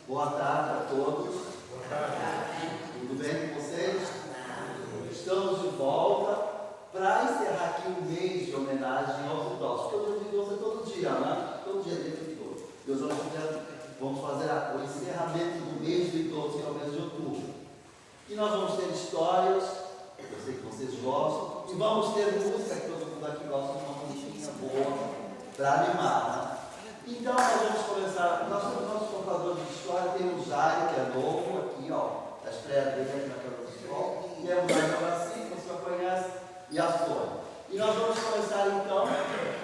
Boa tarde a todos. Boa tarde. Tudo bem com vocês? Estamos de volta para encerrar aqui um mês de homenagem aos idosos. Porque o dia de idoso é todo dia, né? Todo dia é dia do idoso. E hoje vamos fazer o encerramento do mês do idoso, que é o mês de outubro. E nós vamos ter histórias, eu sei que vocês gostam, e vamos ter música, que todo mundo aqui gosta de uma musiquinha boa, para animar, né? Então, nós vamos começar. Nós temos nossos contadores de história. Tem o Jair, que é novo, aqui, ó, a estreia dele aqui na Câmara do Futebol. E temos a Inovaci, que você já conhece, e a Sônia. E nós vamos começar, então,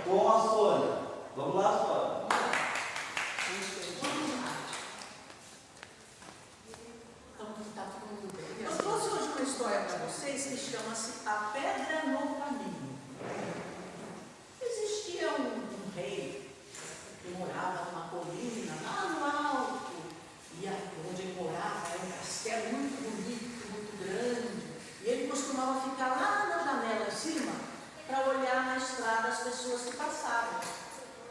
com a Sônia. Vamos lá, Sônia. Eu trouxe hoje uma história para vocês que chama-se A Pedra no Caminho. Existia um rei que morava numa colina lá no alto, e onde ele morava era um castelo muito bonito, muito grande, e ele costumava ficar lá na janela em cima para olhar na estrada as pessoas que passavam,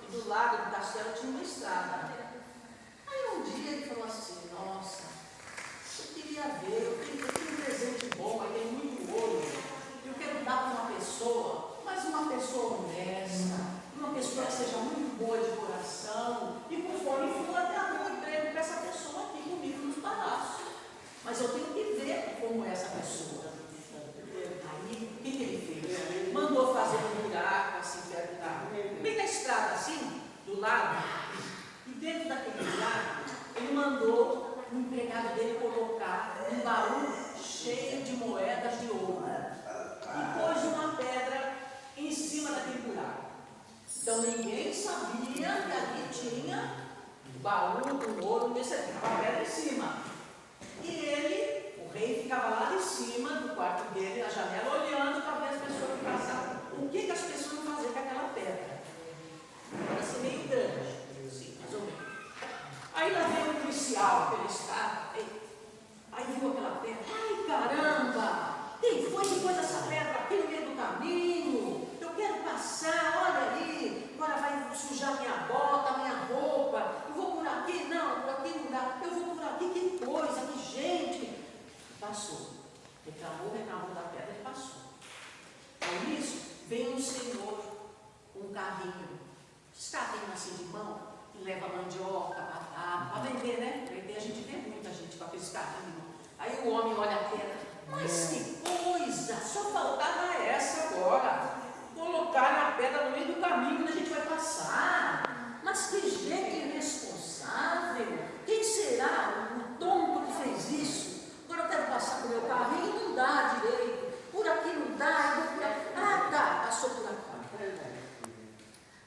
e do lado do castelo tinha uma estrada. Aí um dia ele falou assim: nossa, eu queria ver, eu tenho um presente bom, aí tem muito ouro, eu quero dar para uma pessoa, mas uma pessoa honesta, uma pessoa que seja muito boa de coração, e conforme for até arrumar um emprego para essa pessoa aqui comigo nos palácios. Mas eu tenho que ver como é essa pessoa. Aí, o que ele fez? Mandou fazer um buraco assim perto da rua, bem na estrada assim, do lado, e dentro daquele buraco, ele mandou o empregado dele colocar um baú cheio de moedas de ouro, e pôs uma pedra em cima daquele buraco. Então ninguém sabia que ali tinha o baú com ouro nesse aqui, com a pedra em cima. E ele, o rei, ficava lá de cima do quarto dele, na janela, olhando para ver as pessoas que passavam. O que as pessoas iam fazer com aquela pedra? Parecia meio grande, sim, mais ou menos. Aí lá veio um policial pela estrada, aí viu aquela pedra. Ai, caramba! Quem foi que pôs essa pedra aqui no meio do caminho? Eu quero passar, olha ali, agora vai sujar minha bota, minha roupa. Eu vou por aqui, não, por aqui não dá. Eu vou por aqui, que coisa, que gente. Passou. Reclamou da pedra e passou. Aí nisso, vem um senhor com um carrinho. Esse carrinho assim de mão, que leva mandioca, batata, para vender, né? Vender, a gente vê muita gente com aqueles carrinhos. Aí o homem olha a pedra. Mas que coisa! Só faltava essa agora. Colocar na pedra no meio do caminho que a gente vai passar. Mas que gente irresponsável! Quem será o tonto que fez isso? Agora eu quero passar com o meu carrinho e não dá direito. Por aqui não dá, eu vou por aqui. Ah, tá, passou por aqui.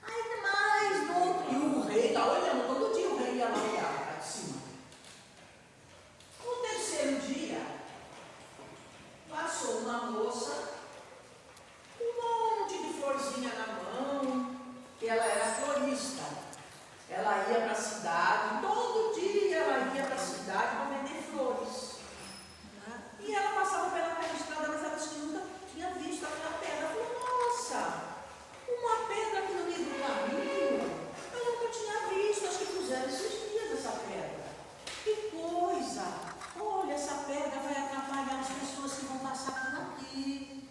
Aí mais no outro. E o rei está olhando, todo dia o rei ia lá olhar para cima. No terceiro dia, passou uma moça com um monte de florzinha na mão, que ela era florista. Ela ia para a cidade, todo dia ela ia para a cidade para vender flores. E ela passava pela estrada, mas ela nunca tinha visto aquela pedra. Ela falou: nossa, uma pedra aqui no meio do caminho, eu nunca tinha visto, acho que puseram esses dias essa pedra. Que coisa! Olha, essa pedra vai atrapalhar as pessoas que vão passar por aqui.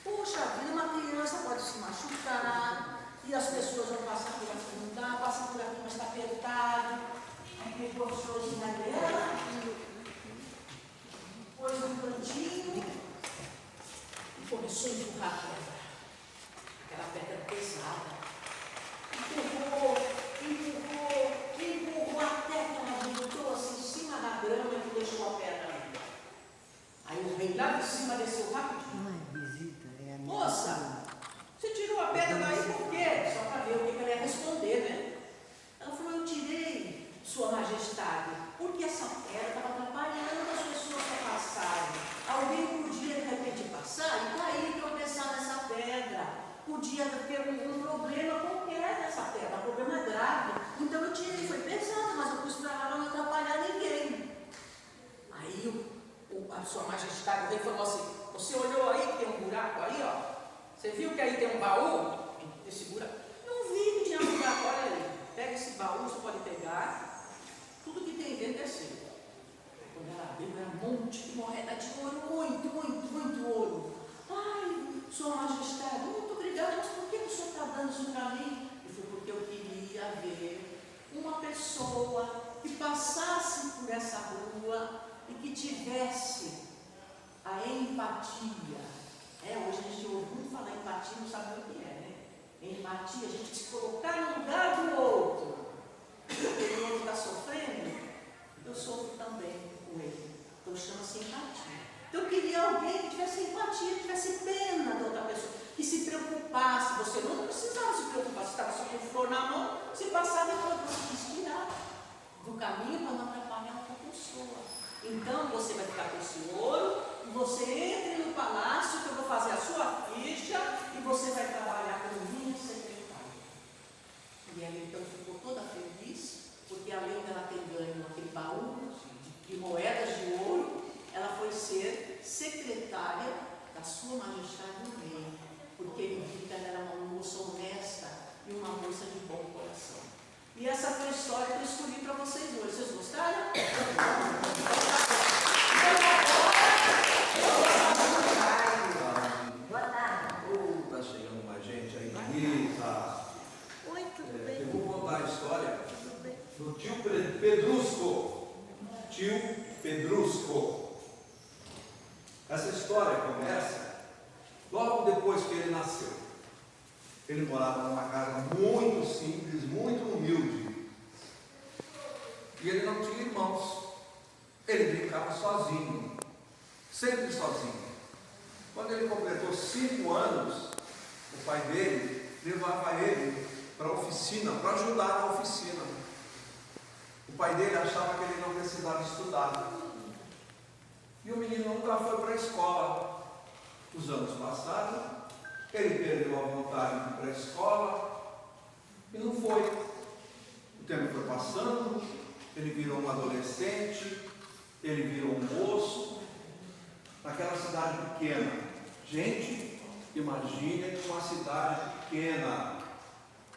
Poxa vida, uma criança pode se machucar, e as pessoas vão passar por aqui, não dá, passa por aqui, mas está apertado. Aí pegou as florzinhas dela, pôs no cantinho e começou a empurrar a pedra. Aquela pedra pesada. Empurrou até que ela voltou assim em cima da grama e deixou a pedra ali. Aí o rei lá de cima desceu rapidinho. Moça, você tirou a pedra daí por quê? Só para ver o que ela ia responder, né? Ela falou: eu tirei, Sua Majestade, porque essa pedra estava atrapalhando as pessoas para passarem. Alguém podia de repente passar e cair e tropeçar nessa pedra. Podia ter um problema qualquer nessa pedra, um problema grave. Então eu tirei, foi pesado, mas eu pus para não atrapalhar ninguém. Aí a Sua Majestade, o rei falou assim: você olhou aí que tem um buraco aí, ó? Você viu que aí tem um baú? Esse buraco? Não vi que tinha um buraco, olha aí. Pega esse baú, você pode pegar. Tudo que tem dentro é seu. monte de moeda de ouro, muito ouro. Ai, Sua Majestade, muito obrigada, mas por que o senhor está dando isso para mim? Eu falei, porque eu queria ver uma pessoa que passasse por essa rua e que tivesse a empatia. Hoje a gente ouve muito falar em empatia, não sabe o que é, né? Empatia, a gente se colocar no lugar do outro. O outro está sofrendo, eu sofro também com ele. Então chama-se empatia. Então eu queria alguém que tivesse empatia, que tivesse pena da outra pessoa, que se preocupasse. Você não precisava se preocupar, você estava só com flor na mão, você passava e você quis tirar do caminho para não atrapalhar outra pessoa. Então você vai ficar com esse ouro, e você entra no palácio, que eu vou fazer a sua ficha, e você vai trabalhar como minha secretária. E ela então ficou toda feliz, porque além dela ter ganho aquele baú de moedas de ouro, ela foi ser secretária da Sua Majestade do Rei, porque ele viu que ela era uma moça honesta e uma moça de bom coração. E essa foi a história que eu escolhi para vocês hoje. Vocês gostaram? Boa tarde. Está chegando mais gente aí bonita. Oi, tudo bem? Eu vou contar a história Tudo bem? do tio Pedrusco. Tio Pedrusco. Essa história começa logo depois que ele nasceu. Ele morava numa casa muito simples, muito humilde. E ele não tinha irmãos. Ele brincava sozinho, sempre sozinho. Quando ele completou 5 anos, o pai dele levava ele para a oficina, para ajudar na oficina. O pai dele achava que ele não precisava estudar. E o menino nunca foi para a escola. Os anos passaram, ele perdeu a vontade de ir para a escola e não foi. O tempo foi passando, ele virou um adolescente, ele virou um moço, naquela cidade pequena. Gente, imagine uma cidade pequena.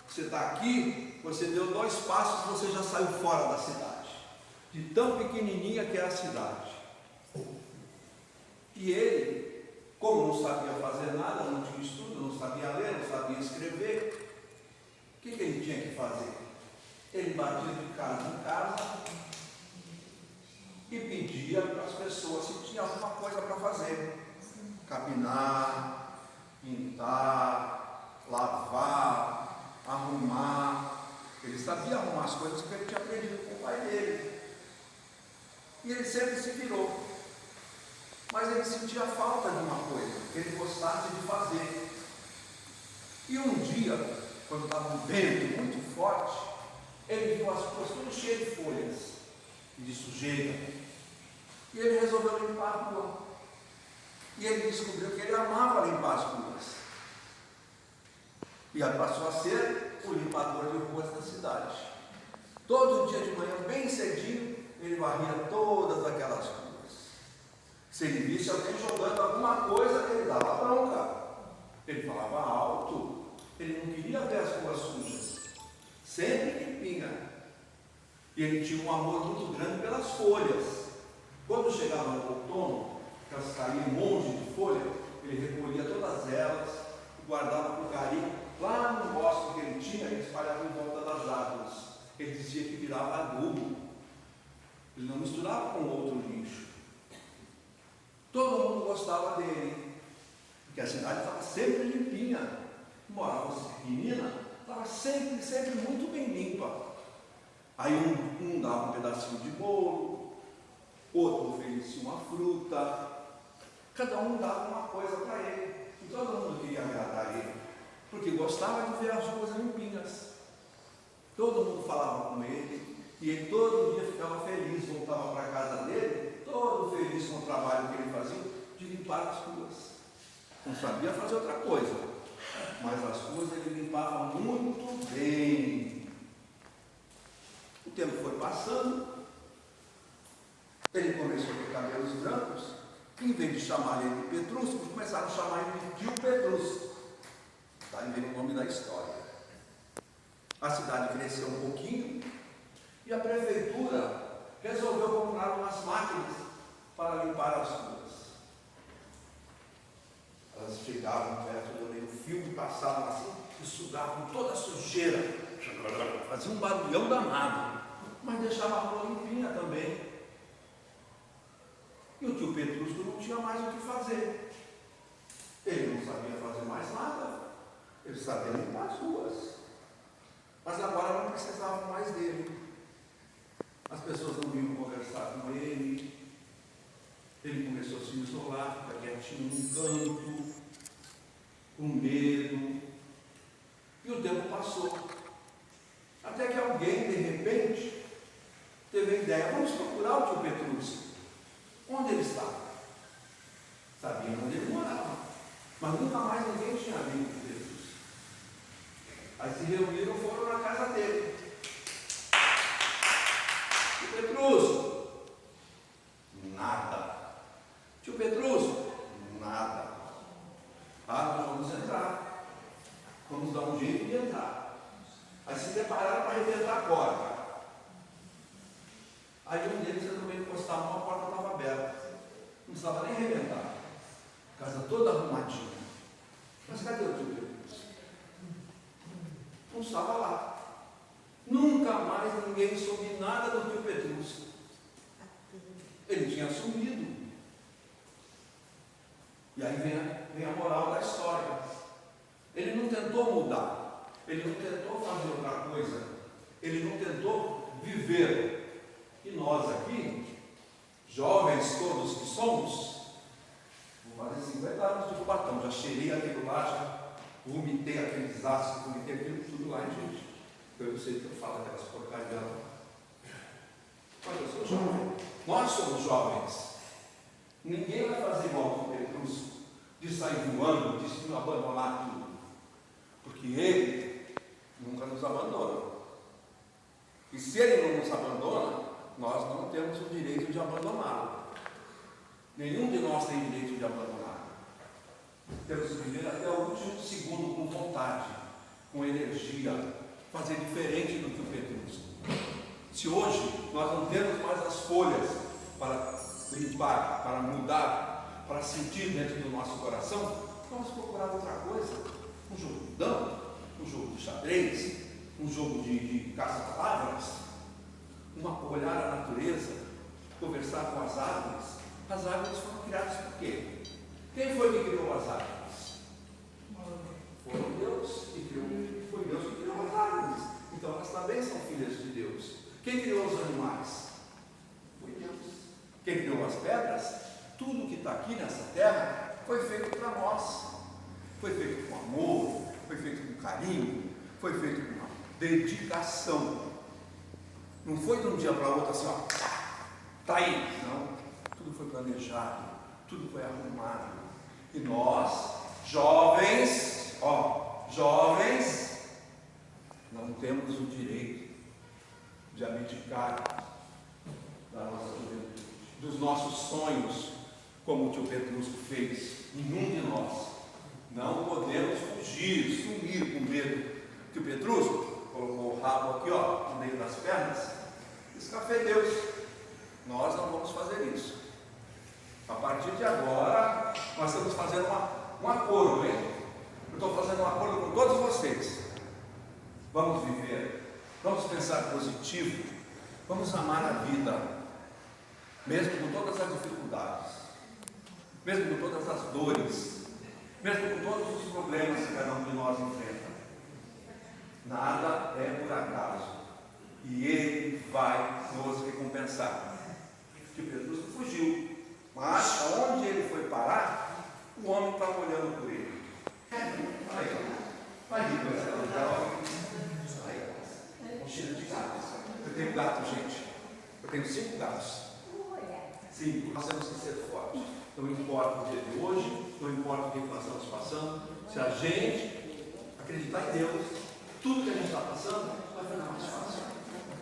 Você está aqui, você deu 2 passos, você já saiu fora da cidade. De tão pequenininha que é a cidade. E ele, como não sabia fazer nada, não tinha estudo, não sabia ler, não sabia escrever, o que ele tinha que fazer? Ele batia de casa em casa e pedia para as pessoas se tinha alguma coisa para fazer. Capinar, pintar, lavar, arrumar. Ele sabia arrumar as coisas que ele tinha aprendido com o pai dele. E ele sempre se virou. Mas ele sentia falta de uma coisa que ele gostasse de fazer. E um dia, quando estava um vento muito forte, ele viu as ruas todas cheias de folhas e de sujeira. E ele resolveu limpar a rua. E ele descobriu que ele amava limpar as ruas. E aí passou a ser o limpador de ruas da cidade. Todo dia de manhã, bem cedinho, ele varria todas aquelas ruas. Se ele visse alguém jogando alguma coisa, ele dava bronca. Ele falava alto. Ele não queria ver as ruas sujas. Sempre limpinha. E ele tinha um amor muito grande pelas folhas. Quando chegava no outono, que elas caíam um monte de folha, ele recolhia todas elas e guardava com carinho lá no bosque que ele tinha e espalhava em volta das árvores. Ele dizia que virava adubo. Ele não misturava com outro lixo. Todo mundo gostava dele, porque a cidade estava sempre limpinha. Morava essa menina, estava sempre muito bem limpa. Aí um dava um pedacinho de bolo, outro oferecia uma fruta, cada um dava uma coisa para ele. E todo mundo queria agradar ele, porque gostava de ver as ruas limpinhas. Todo mundo falava com ele, e ele todo dia ficava feliz, voltava para a casa dele, todo feliz com o trabalho que ele fazia, de limpar as ruas. Não sabia fazer outra coisa, mas as ruas ele limpava muito bem. O tempo foi passando, ele começou a ter cabelos brancos, e em vez de chamar ele de Pedrusco, começaram a chamar ele de tio Pedrusco. Daí vem o nome da história. A cidade cresceu um pouquinho e a prefeitura resolveu comprar umas máquinas para limpar chegavam perto do meio fio, passavam assim e sugavam toda a sujeira, fazia um barulhão danado, mas deixava a rua limpinha também. E o tio Petrusco não tinha mais o que fazer. Ele não sabia fazer mais nada, ele sabia limpar as ruas. Mas agora não precisavam mais dele. As pessoas não vinham conversar com ele. Ele começou a se isolar, ficar quietinho num canto, com medo. E o tempo passou. Até que alguém, de repente, teve a ideia: vamos procurar o tio Petrusco. Onde ele estava? Sabiam onde ele morava, mas nunca mais ninguém tinha visto Jesus. Aí se reuniram e foram na casa dele. Tio Petrusco, nada. Tio Petrusco, nada. Ah, nós vamos entrar. Vamos dar um jeito de entrar. Aí se prepararam para arrebentar a porta. Aí um deles resolveu encostar a porta estava aberta. Não precisava nem arrebentar. Casa toda arrumadinha. Mas cadê o tio Petrusco? Não estava lá. Nunca mais ninguém soube nada do tio Petrusco. Ele tinha sumido. E aí vem a moral da história. Ele não tentou mudar. Ele não tentou fazer outra coisa. Ele não tentou viver. E nós aqui, jovens todos que somos, vou fazer 50 anos de Cubatão, já cheirei aquilo lá, já vomitei aqueles ácidos, vomitei aquilo tudo lá, gente. Eu sei que eu falo aquelas porcarias lá. Mas eu sou jovem. Nós somos jovens. Ninguém vai fazer igual com o Petrusco, de sair voando, de se abandonar tudo. Porque ele nunca nos abandona. E se ele não nos abandona, nós não temos o direito de abandoná-lo. Nenhum de nós tem direito de abandoná-lo. Temos que viver até o último segundo com vontade, com energia, fazer diferente do que o Petrusco. Se hoje nós não temos mais as folhas para limpar, para mudar, para sentir dentro do nosso coração, vamos procurar outra coisa. Um jogo de dama, um jogo de xadrez, um jogo de caça-palavras, olhar a natureza, conversar com as árvores. As árvores foram criadas por quê? Quem foi que criou as árvores? Foi Deus que criou. Foi Deus que criou as árvores. Então elas também são filhas de Deus. Quem criou os animais? Foi Deus. Quem criou as pedras? Tudo que está aqui nessa terra foi feito para nós. Foi feito com amor, foi feito com carinho, foi feito com uma dedicação. Não foi de um dia para o outro assim, ó, tá aí. Não, tudo foi planejado, tudo foi arrumado. E nós, jovens, não temos o direito de abdicar da nossa juventude, dos nossos sonhos, como o tio Petrusco fez. Nenhum de nós. Não podemos fugir, sumir com medo. O tio Petrusco colocou o rabo aqui, ó, no meio das pernas, escafedeu-se. Nós não vamos fazer isso. A partir de agora, nós estamos fazendo um acordo, hein? Eu estou fazendo um acordo com todos vocês. Vamos viver, vamos pensar positivo, vamos amar a vida, mesmo com todas as dificuldades, mesmo com todas as dores, mesmo com todos os problemas que cada um de nós enfrenta. Nada é por acaso, e Ele vai nos recompensar. Que Petrusco fugiu, mas aonde ele foi parar, o homem estava olhando por ele. Vai rir com essa um cheiro de gato. Eu tenho gato, gente. Eu tenho 5 gatos. 5. Nós temos que ser fortes. Não importa o dia de hoje, não importa o que nós estamos passando. Se a gente acreditar em Deus, tudo que a gente está passando vai ficar mais fácil.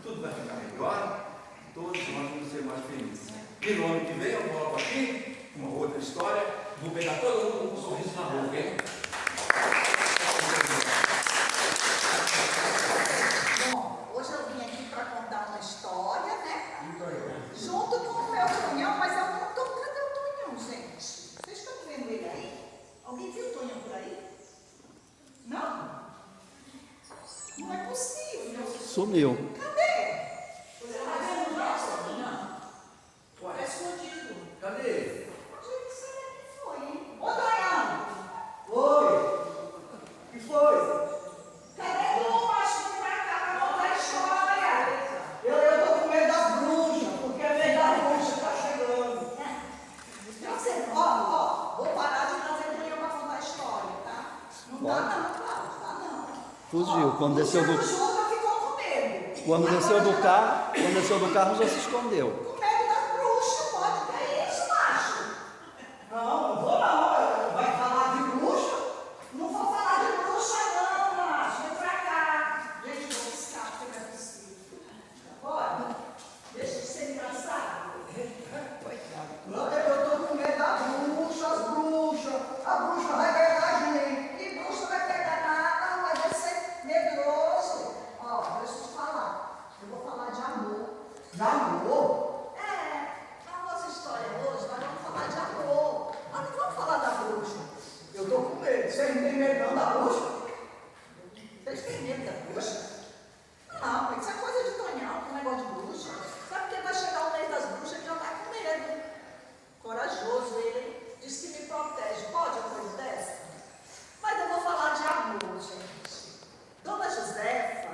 Tudo vai ficar melhor. Todos nós vamos ser mais felizes. E no ano que vem eu volto aqui, uma outra história. Vou pegar todo mundo com um sorriso na boca, hein? Bom, hoje eu vim aqui para contar uma história, né? Junto com o meu Tonhão, mas eu não estou. Cadê o Tonhão, gente? Vocês estão vendo ele aí? Alguém viu Tonha por aí? Não? Não é possível. Sumiu. Cadê? Você está vendo nossa? Não. Está escondido. Cadê ele? Onde é que será que foi, hein? Ô, Tonha! Oi! O que foi? Cadê tu, macho? Vem pra cá pra contar a história. Eu tô com medo das bruxas, porque a vez da bruxa tá chegando. Vou parar de trazer Tonha pra contar a história, tá? Não tá não, Cláudio, tá não. Fugiu. Quando desceu do, Juba ficou com medo. quando desceu do carro já se escondeu. Com medo da bruxa, pode. Que é isso, macho? Não vou não. Vai falar de bruxa? Não vou falar de bruxa não, macho. Vem pra cá. Gente, eu vou piscar, porque não é possível. Bora. Deixa de ser engraçado. Eu tô com medo das bruxas, as bruxas. A bruxa vai pegar a gente. E bruxa vai pegar nada, mas vai ser medroso. Ó, deixa eu te falar. Eu vou falar de amor. De amor? Na nossa história hoje, nós vamos falar de amor. Nós não vamos falar da bruxa. Eu tô com medo. Vocês não têm medo não da bruxa? Vocês têm medo da bruxa? Não, isso é coisa de Tonhão, um negócio de bruxa. Sabe porque vai chegar o mês das bruxas e já tá com medo. Corajoso ele, diz que me protege. Pode uma coisa dessa? Mas eu vou falar de amor, gente. Dona Josefa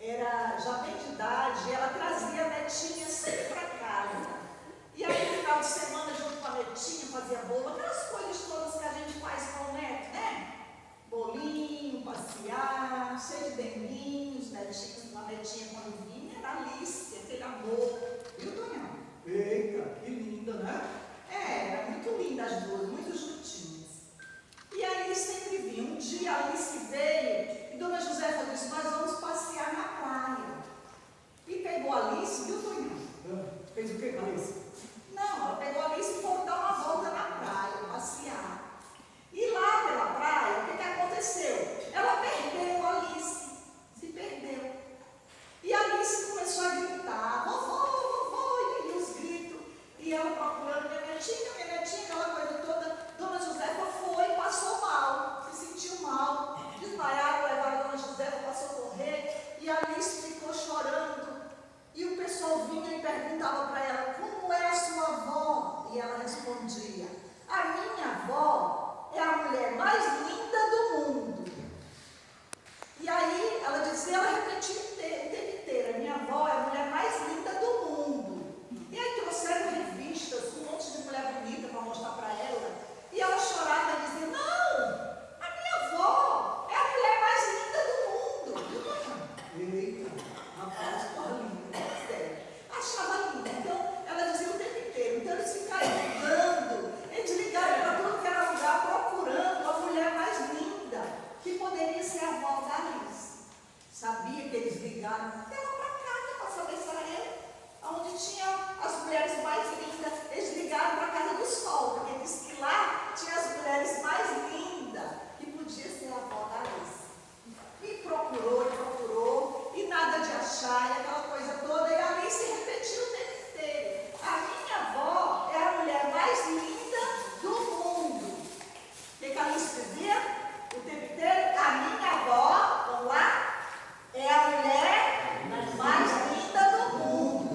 era já bem de idade, ela trazia a netinha sempre para casa. E aí no final de semana, junto com a netinha, fazia bolo, aquelas coisas todas que a gente faz com o neto, né? Bolinho, passear, cheio de denguinhos, netinhos, uma netinha quando vinha, era Alice, aquele amor. Viu, Tonhão? Eita, que linda, né? Era muito linda as duas, muito juntinhas. E aí sempre vinha. Um dia a Alice veio e Dona Josefa disse, nós vamos passear na praia. E pegou a Alice, viu, Tonhão? Fez o que com isso? Não, ela pegou a Alice e foi dar uma volta na praia, passear. E lá pela praia, o que aconteceu? Ela perdeu a Alice, se perdeu. E a Alice começou a gritar, vovó, vovó, e aí os gritos. E ela procurando minha netinha, aquela coisa toda. Dona Josefa foi, passou mal, se sentiu mal. Desmaiaram, levaram a Dona Josefa para socorrer. E a Alice ficou chorando. E o pessoal vinha e perguntava para ela, como é a sua avó? E ela respondia, a minha avó é a mulher mais linda do mundo. E aí ela dizia, ela repetia o tempo inteiro, a minha avó é a mulher mais linda do mundo. E aí trouxeram revistas com um monte de mulher bonita para mostrar para ela. E ela chorava e dizia, não, a minha avó é a mulher mais linda do mundo. Eita, Rapaz, porra linda, sério. Achava linda. Então, ela dizia o tempo inteiro. Então, eles ficaram ligando, eles ligaram para tudo que era lugar, procurando a mulher mais linda, que poderia ser a avó da Alice. Sabia que eles ligaram até lá para casa para saber se era ele. Onde tinha as mulheres mais lindas, eles ligaram para a casa do sol, porque disse que lá tinha as mulheres mais lindas, que podia ser a avó da Alice. E procurou, e nada de achar, e aquela coisa toda, e a Alice repetiu o tempo inteiro. A minha avó é a mulher mais linda do mundo. O que a Alice dizia o tempo inteiro? A minha avó, vamos lá, é a mulher mais linda do mundo.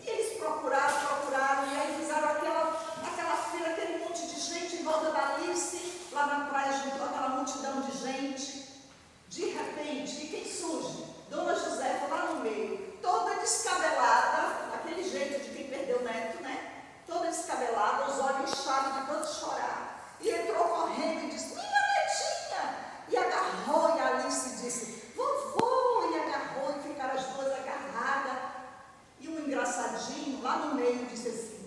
E eles procuraram, e aí fizeram aquela fila, aquele monte de gente em volta da Alice, lá na praia, juntou aquela multidão de gente. De repente, e quem surge? Dona Josefa lá no meio, toda descabelada, aquele jeito de quem perdeu o neto, né? Toda descabelada, os olhos inchados de tanto chorar. E entrou correndo e disse, minha netinha! E agarrou, e a Alice disse, vovô! E agarrou, e ficaram as duas agarradas. E um engraçadinho lá no meio disse assim,